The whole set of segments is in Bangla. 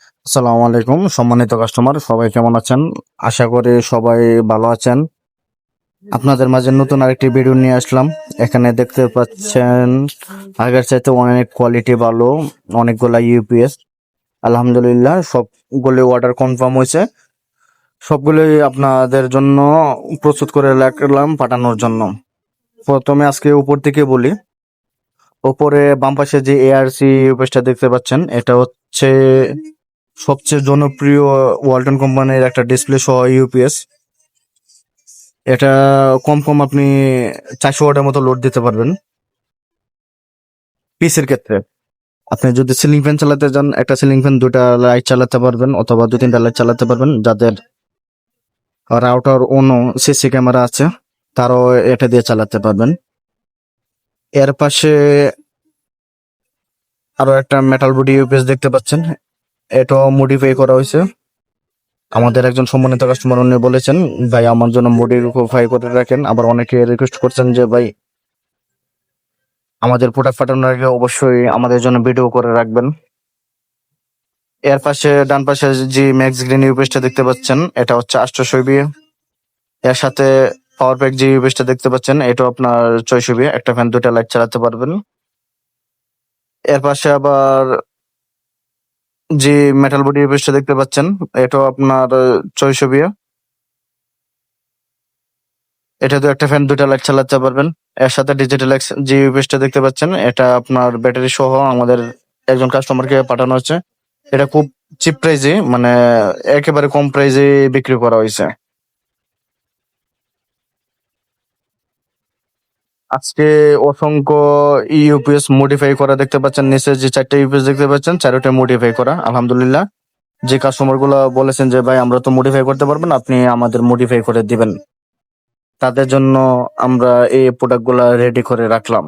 আসসালামু আলাইকুম সম্মানিত কাস্টমার, সবাই কেমন আছেন? আশা করি সবাই ভালো আছেন। আপনাদের মাঝে নতুন আরেকটি ভিডিও নিয়ে আসলাম। এখানে দেখতে পাচ্ছেন আগের চাইতে অনেক কোয়ালিটি ভালো, অনেকগুলা ইউপিএস। আলহামদুলিল্লাহ সবগুলি অর্ডার কনফার্ম হয়েছে। সবগুলোই আপনাদের জন্য প্রস্তুত করে রাখলাম পাঠানোর জন্য। প্রথমে আজকে উপর থেকে বলি। উপরে বাম পাশে যে এআরসি ইউপিএসটা দেখতে পাচ্ছেন, এটা হচ্ছে সবচেয়ে জনপ্রিয় ওয়ালটন কোম্পানির একটা ডিসপ্লে সহ ইউপিএস। এটা কম আপনি 400 ওয়াটের মতো লোড দিতে পারবেন পিসের ক্ষেত্রে। আপনি যদি সিলিং ফ্যান চালাতে যান, একটা সিলিং ফ্যান 2টা লাইট চালাতে পারবেন অথবা 2-3টা লাইট চালাতে পারবেন। যাদের রাউটার অন্য সিসি ক্যামেরা আছে তারাও এটা দিয়ে চালাতে পারবেন। এর পাশে আরো একটা মেটাল বডি ইউপিএস দেখতে পাচ্ছেন, এটাও মডিফাই করা হয়েছে। আমাদের একজন সম্মানিত কাস্টমার উনি বলেছেন, ভাই আমার জন্য মডিফাই করে রাখেন। আবার অনেকে রিকোয়েস্ট করছেন যে ভাই আমাদের প্রোডাক্ট পাঠানোর আগে অবশ্যই আমাদের জন্য ভিডিও করে রাখবেন। এর পাশে ডান পাশে যে ম্যাক্স গ্রিন ইউপিএসটা দেখতে পাচ্ছেন, এটা হচ্ছে 800 বিয়ে। এর সাথে পাওয়ার প্যাক যে ইউপিএসটা দেখতে পাচ্ছেন, এটা আপনার 600 বিয়ে। একটা ফ্যান 2টা লাইট চালাতে পারবেন। এর পাশে আবার যে মেটাল বডি ইউপিএসটা দেখতে পাচ্ছেন, এটাও আপনার 600 বিয়ে। এটাতে একটা ফ্যান 2টা লাইট চালাতে পারবেন। এর সাথে ডিজিটাল এক্স যে ইউপিএসটা দেখতে পাচ্ছেন, এটা আপনার ব্যাটারি সহ আমাদের একজন কাস্টমারকে পাঠানো হচ্ছে। এটা খুব চিপ প্রাইজে, মানে একেবারে কম প্রাইজে বিক্রি করা হয়েছে। আজকে অসংখ্য ইউপিএস মডিফাই করা দেখতে পাচ্ছেন। নিচে যে 4টা ইউপিএস দেখতে পাচ্ছেন, 4টা মডিফাই করা। আলহামদুলিল্লাহ, যে কাস্টমার গুলা বলেছেন যে ভাই আমরা তো মডিফাই করতে পারবেন, আপনি আমাদের মডিফাই করে দিবেন, তাদের জন্য আমরা এই প্রোডাক্ট গুলা রেডি করে রাখলাম।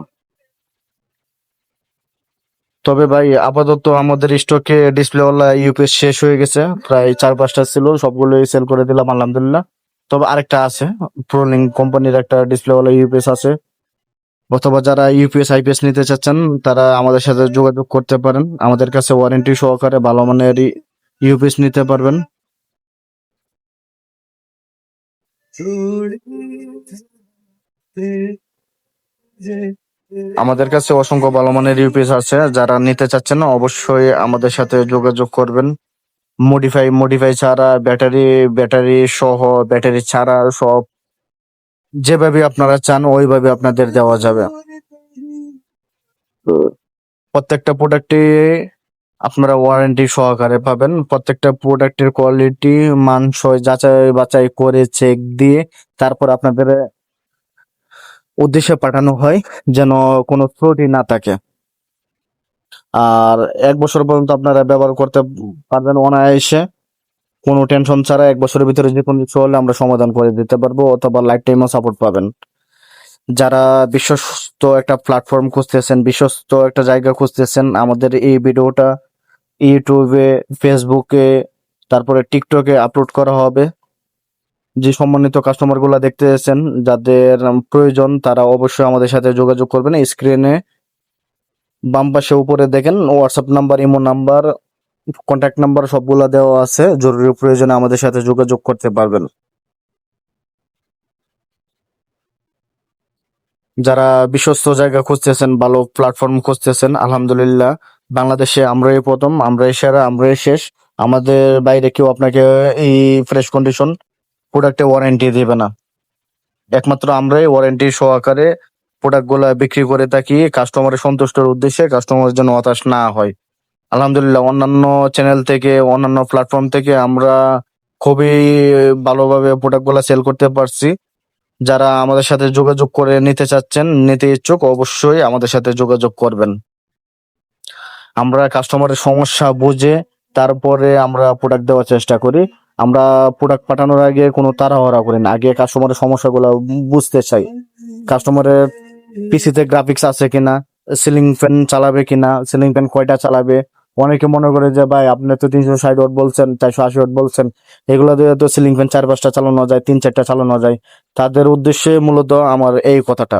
তবে ভাই আপাতত আমাদের স্টকে ডিসপ্লেওয়ালা ইউপিএস শেষ হয়ে গেছে। প্রায় 4-5টা ছিল, সবগুলোই সেল করে দিলাম আলহামদুলিল্লাহ। তবে আরেকটা আছে, প্রোলিং কোম্পানির একটা ডিসপ্লেওয়ালা ইউপিএস আছে। অথবা যারা ইউপিএস আইপিএস নিতে চাচ্ছেন তারা আমাদের সাথে যোগাযোগ করতে পারেন। আমাদের কাছে ওয়ারেন্টি সহকারে ভালো মানের ইউপিএস নিতে পারবেন। আমাদের কাছে অসংখ্য ভালো মানের ইউপিএস আছে, যারা নিতে চাচ্ছেন অবশ্যই আমাদের সাথে যোগাযোগ করবেন। মডিফাই ছাড়া, ব্যাটারি সহ, ব্যাটারি ছাড়া সব যেভাবে আপনারা চান ওইভাবে আপনাদের দেওয়া যাবে। প্রত্যেকটা প্রোডাক্টে আপনারা ওয়ারেন্টি সহকারে পাবেন। প্রত্যেকটা প্রোডাক্টের কোয়ালিটি মানসই যাচাই বাছাই করে চেক দিয়ে তারপর আপনাদের উদ্দেশ্যে পাঠানো হয়, যেন কোনো ত্রুটি না থাকে। আর 1 বছর পর্যন্ত আপনারা ব্যবহার করতে পারবেন অনায়াসে, কোনো টেনশন ছাড়া। 1 বছরের ভিতরে যে কোনো কিছু হলে আমরা সমাধান করে দিতে পারবো, অথবা লাইফ টাইমও সাপোর্ট পাবেন। যারা বিশ্বস্ত একটা প্ল্যাটফর্ম খুঁজতেছেন, বিশ্বস্ত একটা জায়গা খুঁজতেছেন, আমাদের এই ভিডিওটা ইউটিউবে, ফেসবুকে, তারপরে টিকটকে আপলোড করা হবে। যে সম্মানিত কাস্টমার গুলা দেখতেছেন, যাদের প্রয়োজন তারা অবশ্যই আমাদের সাথে যোগাযোগ করবেন। স্ক্রিনে বাম পাশে উপরে দেখেন WhatsApp number, imo number, contact number সবগুলা দেওয়া আছে। জরুরি প্রয়োজনে আমাদের সাথে যোগাযোগ করতে পারবেন। যারা বিশ্বস্ত জায়গা খুঁজতেছেন, ভালো প্ল্যাটফর্ম খুঁজতেছেন, আলহামদুলিল্লাহ বাংলাদেশে আমরাই প্রথম, আমরাই সেরা, আমরাই শেষ। আমাদের বাইরে কেউ আপনাকে এই ফ্রেশ কন্ডিশন প্রোডাক্টে ওয়ারেন্টি দেবে না। একমাত্র আমরাই ওয়ারেন্টি সহকারে প্রোডাক্ট গুলা বিক্রি করে থাকি, কাস্টমারের সন্তুষ্টের উদ্দেশ্যে, কাস্টমারের জন্য হতাশ না হয়। আলহামদুলিল্লাহ অন্যান্য চ্যানেল থেকে, অন্যান্য প্ল্যাটফর্ম থেকে আমরা খুবই ভালোভাবে প্রোডাক্ট গুলা সেল করতে পারছি। যারা আমাদের সাথে যোগাযোগ করে নিতে চাচ্ছেন, নিতে ইচ্ছুক, অবশ্যই আমাদের সাথে যোগাযোগ করবেন। আমরা কাস্টমারের সমস্যা বুঝে তারপরে আমরা প্রোডাক্ট দেওয়ার চেষ্টা করি। আমরা প্রোডাক্ট পাঠানোর আগে কোনো তাড়াহুড়া করি না, আগে কাস্টমারের সমস্যাগুলো বুঝতে চাই। কাস্টমারের পিসিতে গ্রাফিক্স আছে কিনা, সিলিং ফ্যান চালাবে কিনা, সিলিং ফ্যান কয়টা চালাবে। অনেকে মনে করে যে ভাই আপনি তো 360 ওয়াট বলছেন, 480 ওয়াট বলছেন, এগুলো দিয়ে তো সিলিং ফ্যান 4-5টা চালানো যায়, 3-4টা চালানো যায়। তাদের উদ্দেশ্যে মূলত আমার এই কথাটা।